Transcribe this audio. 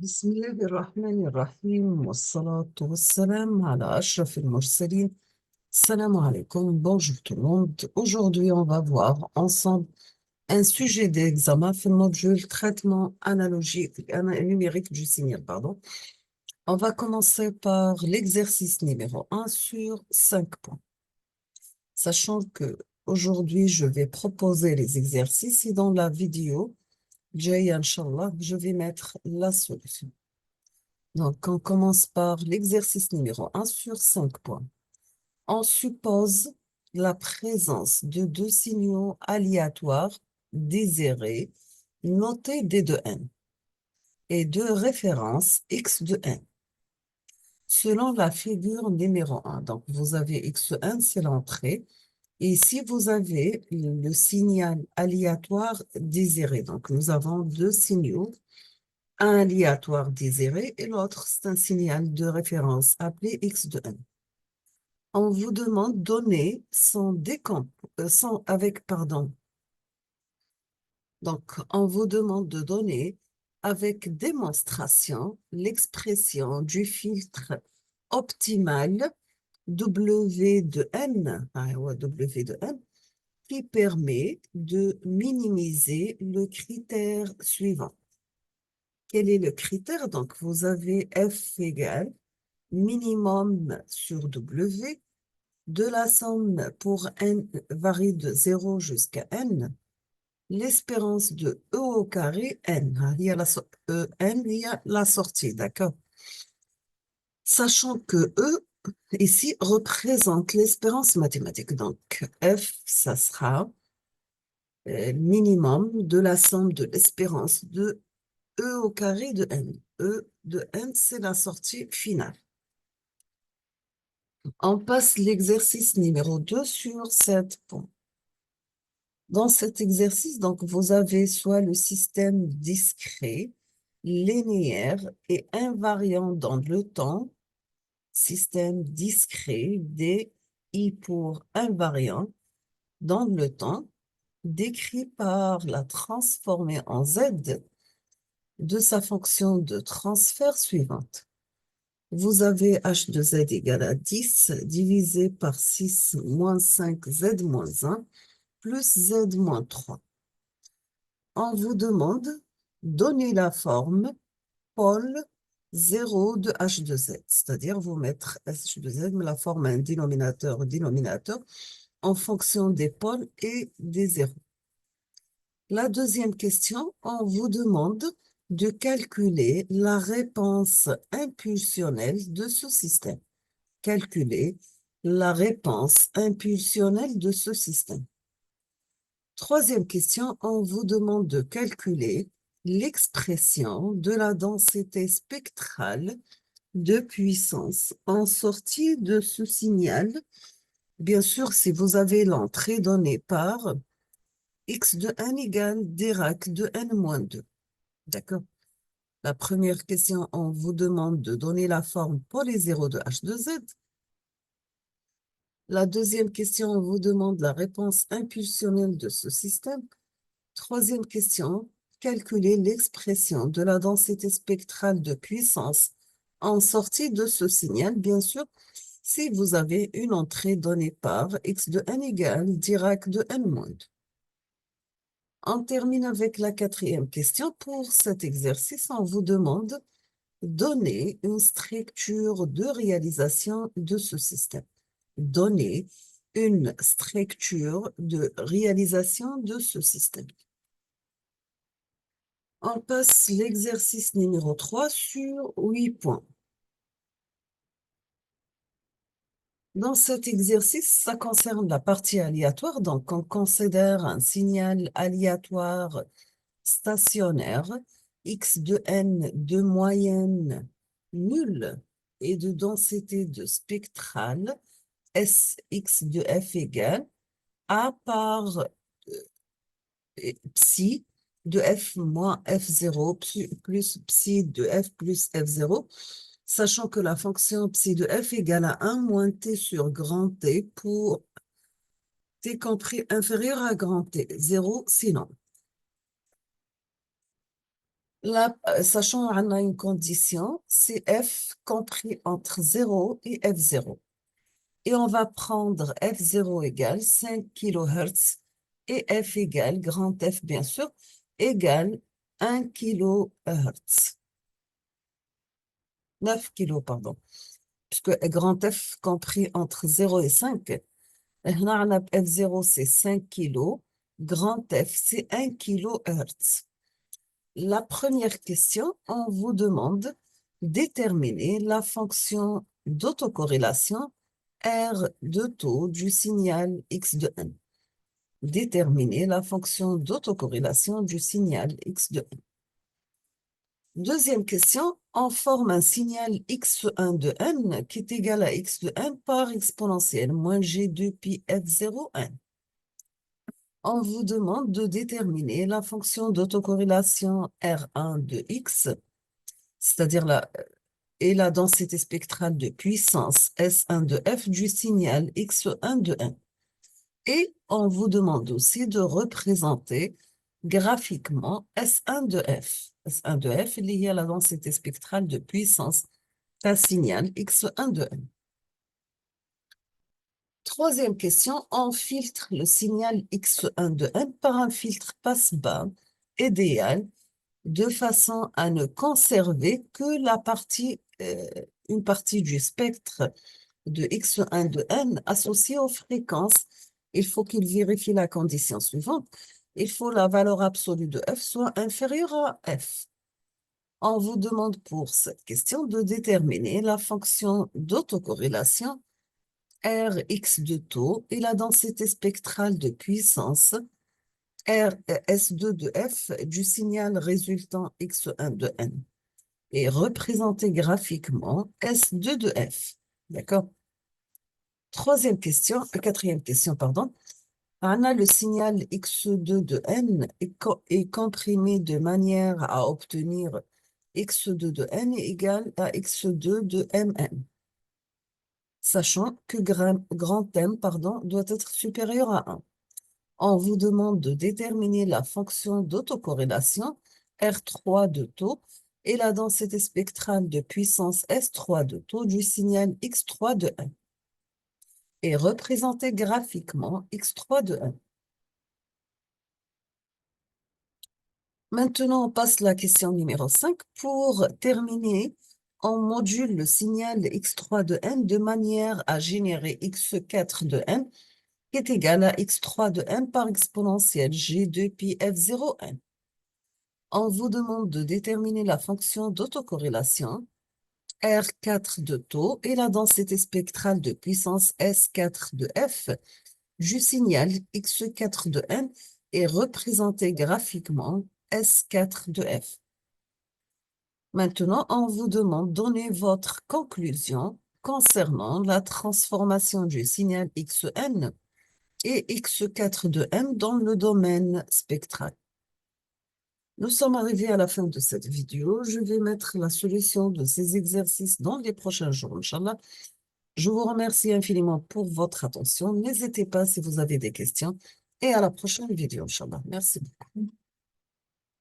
بسم الله الرحمن الرحيم والصلاة والسلام على أشرف المرسلين. Salam alaikum, bonjour tout le monde. Aujourd'hui, on va voir ensemble un sujet d'examen في المodule traitement analogique, numérique du signal, pardon. On va commencer par l'exercice numéro 1 sur 5 points. Sachant que aujourd'hui, je vais proposer les exercices et dans la vidéo, Jaya, Inch'Allah, je vais mettre la solution. Donc, on commence par l'exercice numéro 1 sur 5 points. On suppose la présence de deux signaux aléatoires désirés notés D de n et de référence x de n selon la figure numéro 1. Donc, vous avez x de n, c'est l'entrée. Et ici, vous avez le signal aléatoire désiré. Donc, nous avons deux signaux, un aléatoire désiré et l'autre, c'est un signal de référence appelé x de n. On vous demande de donner Donc, on vous demande de donner avec démonstration l'expression du filtre optimal W de n, W de n, qui permet de minimiser le critère suivant. Quel est le critère? Donc, vous avez F égale minimum sur W de la somme pour n varie de 0 jusqu'à n, l'espérance de E au carré n. Il y a n, il y a la sortie, d'accord? Sachant que E, ici, représente l'espérance mathématique. Donc, F, ça sera minimum de la somme de l'espérance de E au carré de n. E de n, c'est la sortie finale. On passe l'exercice numéro 2 sur 7 points. Dans cet exercice, donc, vous avez soit le système discret, linéaire et invariant dans le temps, système discret, DI pour invariant dans le temps, décrit par la transformée en Z de sa fonction de transfert suivante. Vous avez h de z égale à 10 divisé par 6 moins 5 z moins 1 plus z moins 3. On vous demande de donner la forme pôle 0 de h de z, c'est-à-dire vous mettre h de z, mais la forme un dénominateur en fonction des pôles et des zéros. La deuxième question, on vous demande de calculer la réponse impulsionnelle de ce système. Calculer la réponse impulsionnelle de ce système. Troisième question, on vous demande de calculer l'expression de la densité spectrale de puissance en sortie de ce signal. Bien sûr, si vous avez l'entrée donnée par x de n égale Dirac de n moins 2. D'accord? La première question, on vous demande de donner la forme pour les zéros de h de z. La deuxième question, on vous demande la réponse impulsionnelle de ce système. Troisième question, calculer l'expression de la densité spectrale de puissance en sortie de ce signal, bien sûr, si vous avez une entrée donnée par x de n égale Dirac de n-2. On termine avec la quatrième question. Pour cet exercice, on vous demande de donner une structure de réalisation de ce système. Donner une structure de réalisation de ce système. On passe l'exercice numéro 3 sur 8 points. Dans cet exercice, ça concerne la partie aléatoire. Donc, on considère un signal aléatoire stationnaire, x de n de moyenne nulle et de densité de spectrale, Sx de f égale A par psi de f moins f0 plus psi de f plus f0, sachant que la fonction psi de f égale à 1 moins t sur grand T pour t compris inférieur à grand T, 0 sinon. Sachant qu'on a une condition, c'est f compris entre 0 et f0. Et on va prendre f0 égale 5 kHz et f égale, grand F bien sûr, égale 1 kHz. 9 kilos, pardon. Puisque grand F compris entre 0 et 5, هنا on a f0 c'est 5 kilos, grand F c'est 1 kHz. La première question, on vous demande déterminer la fonction d'autocorrélation R de taux du signal X de n. Déterminer la fonction d'autocorrélation du signal X de n. Deuxième question, on forme un signal X1 de n qui est égal à X de n par exponentielle moins G2 pi F0 n. On vous demande de déterminer la fonction d'autocorrélation R1 de X, c'est-à-dire la densité spectrale de puissance S1 de F du signal X1 de N. Et on vous demande aussi de représenter graphiquement S1 de F. S1 de F est lié à la densité spectrale de puissance d'un signal X1 de N. Troisième question, on filtre le signal X1 de N par un filtre passe-bas idéal de façon à ne conserver que une partie du spectre de X1 de N associée aux fréquences. Il faut qu'il vérifie la condition suivante. Il faut la valeur absolue de F soit inférieure à F. On vous demande pour cette question de déterminer la fonction d'autocorrélation Rx de taux et la densité spectrale de puissance S2 de F du signal résultant X1 de N et représenter graphiquement S2 de F. D'accord? Quatrième question, pardon. On a le signal X2 de N est comprimé de manière à obtenir X2 de N est égal à X2 de Mn. Sachant que grand M, pardon, doit être supérieur à 1. On vous demande de déterminer la fonction d'autocorrélation R3 de taux et la densité spectrale de puissance S3 de taux du signal X3 de N et représenter graphiquement X3 de N. Maintenant, on passe à la question numéro 5. Pour terminer, on module le signal X3 de N de manière à générer X4 de N qui est égal à X3 de N par exponentielle G2 pi F0 N. On vous demande de déterminer la fonction d'autocorrélation R4 de taux et la densité spectrale de puissance S4 de F du signal X4 de N est représenté graphiquement S4 de F. Maintenant, on vous demande de donner votre conclusion concernant la transformation du signal Xn et X4 de N dans le domaine spectral. Nous sommes arrivés à la fin de cette vidéo. Je vais mettre la solution de ces exercices dans les prochains jours, Inch'Allah. Je vous remercie infiniment pour votre attention. N'hésitez pas si vous avez des questions. Et à la prochaine vidéo, Inch'Allah. Merci beaucoup.